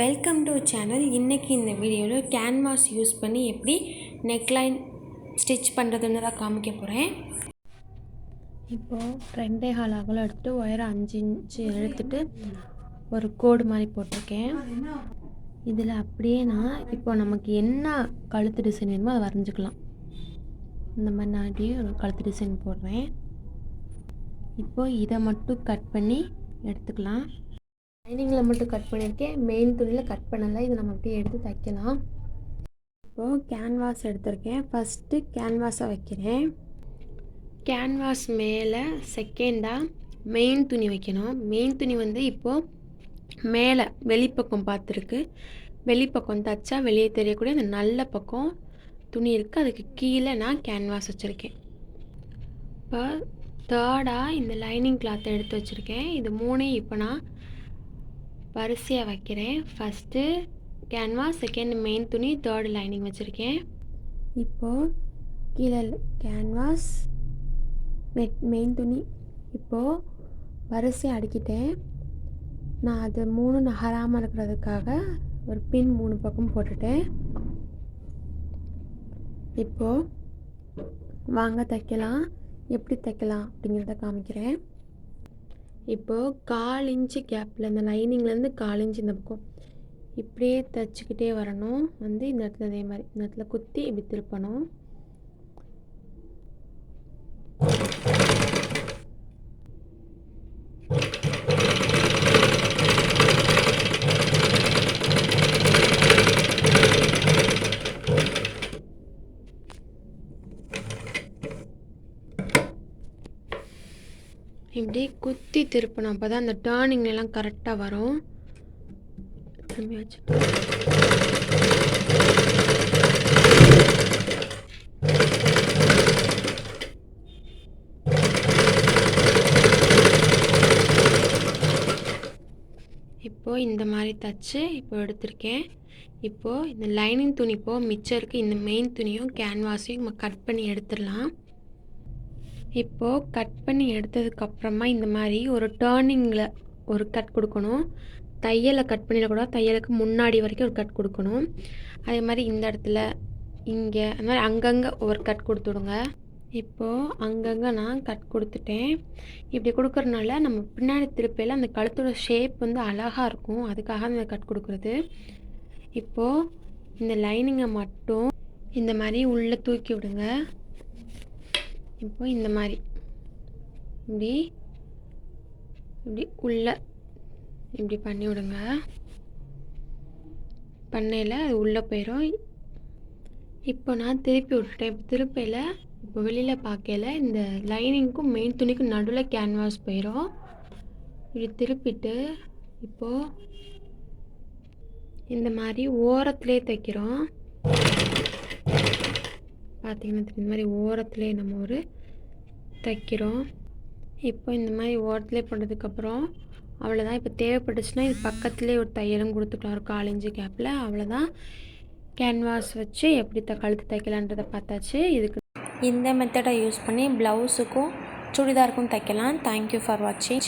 Welcome to channel. இன்றைக்கி இந்த வீடியோவில் கேன்வாஸ் யூஸ் பண்ணி எப்படி நெக்லைன் ஸ்டிச் பண்ணுறதுன்னு தான் காமிக்க போகிறேன். இப்போது 2.25 அகலம் எடுத்துகிட்டு ஒயரை 5 இன்ச்சு எடுத்துகிட்டு ஒரு கோடு மாதிரி போட்டிருக்கேன். இதில் அப்படியே நான் இப்போ நமக்கு என்ன கழுத்து டிசைன் வேணுமோ அதை வரைஞ்சிக்கலாம். இந்த மாதிரி நான் அப்படியே ஒரு கழுத்து டிசைன் போடுறேன். இப்போது இதை மட்டும் கட் பண்ணி எடுத்துக்கலாம். லைனிங்கில் மட்டும் கட் பண்ணியிருக்கேன், மெயின் துணியில் கட் பண்ணலை. இதை நம்ம அப்படியே எடுத்து தைக்கலாம். இப்போது கேன்வாஸ் எடுத்திருக்கேன். ஃபஸ்ட்டு கேன்வாஸை வைக்கிறேன். கேன்வாஸ் மேலே செகண்டாக மெயின் துணி வைக்கணும். மெயின் துணி இப்போது மேலே வெளிப்பக்கம் பார்த்துருக்கு. வெளிப்பக்கம் தைச்சா வெளியே தெரியக்கூடிய அந்த நல்ல பக்கம் துணி இருக்குது, அதுக்கு கீழே நான் கேன்வாஸ் வச்சுருக்கேன். இப்போ தேர்டாக இந்த லைனிங் கிளாத்தை எடுத்து வச்சுருக்கேன். இது மூணையும் இப்போ நான் வரிசையாக வைக்கிறேன். ஃபஸ்ட்டு கேன்வாஸ், செகண்ட் மெயின் துணி, தேர்டு லைனிங் வச்சுருக்கேன். இப்போது கீழே கேன்வாஸ், மெயின் துணி இப்போது வரிசையாக அடுக்கிட்டேன். நான் அது 3 நகராமல் இருக்கிறதுக்காக ஒரு பின் 3 பக்கம் போட்டுட்டேன். இப்போது வாங்க தைக்கலாம். எப்படி தைக்கலாம் அப்படிங்கிறத காமிக்கிறேன். இப்போது 1/4 இன்ச்சு கேப்பில் இந்த லைனிங்லேருந்து 1/4 இன்ச்சு இந்த பக்கம் இப்படியே தைச்சிக்கிட்டே வரணும். இந்த இடத்துல அதே மாதிரி இந்த இடத்துல குத்தி இப்படி திருப்பணும். இப்படி குத்தி திருப்பணும். அப்போ தான் அந்த டேர்னிங்லாம் கரெக்டாக வரும். திரும்பி வச்சுட்டு இப்போது இந்த மாதிரி தச்சு இப்போ எடுத்திருக்கேன். இப்போது இந்த லைனிங் துணி இப்போது மிச்சம் இருக்குது. இந்த மெயின் துணியும் கேன்வாஸையும் நம்ம கட் பண்ணி எடுத்துடலாம். இப்போது கட் பண்ணி எடுத்ததுக்கப்புறமா இந்த மாதிரி ஒரு டேர்னிங்கில் ஒரு கட் கொடுக்கணும். தையலை கட் பண்ணிடக்கூடாது, தையலுக்கு முன்னாடி வரைக்கும் ஒரு கட் கொடுக்கணும். அதே மாதிரி இந்த இடத்துல, இங்கே, அந்த மாதிரி அங்கங்கே ஒரு கட் கொடுத்துடுங்க. இப்போது அங்கங்கே நான் கட் கொடுத்துட்டேன். இப்படி கொடுக்குறதுனால நம்ம பின்னாடி திருப்பையில் அந்த கழுத்தோட ஷேப் அழகாக இருக்கும். அதுக்காக அந்த கட் கொடுக்குறது. இப்போது இந்த லைனிங்கை மட்டும் இந்த மாதிரி உள்ளே தூக்கி விடுங்க. இப்போ இந்த மாதிரி இப்படி உள்ளே இப்படி பண்ணி விடுங்க. பண்ணையில் அது உள்ளே போயிடும். இப்போ நான் திருப்பி விட்டுட்டேன். இப்போ திருப்பையில் இப்போ வெளியில் பார்க்கல இந்த லைனிங்க்கும் மெயின் துணிக்கும் நடுவில் கேன்வாஸ் போயிடும். இப்படி திருப்பிட்டு இப்போது இந்த மாதிரி ஓரத்துலேயே தைக்கிறோம். பார்த்திங்கன்னா இந்த மாதிரி ஓரத்துலேயே நம்ம ஒரு தைக்கிறோம். இப்போ இந்த மாதிரி ஓரத்துலேயே பண்ணுறதுக்கப்புறம் அவ்வளோதான். இப்போ தேவைப்பட்டுச்சுன்னா இது பக்கத்துலேயே ஒரு தையலும் கொடுத்துக்கலாம், ஒரு 1/4 இன்ச்சு கேப்பில். அவ்வளோதான். கேன்வாஸ் வச்சு எப்படி கழுத்து தைக்கலான்றதை பார்த்தாச்சு. இதுக்கு இந்த மெத்தடை யூஸ் பண்ணி ப்ளவுஸுக்கும் சுடிதாருக்கும் தைக்கலாம். தேங்க்யூ ஃபார் வாட்சிங்.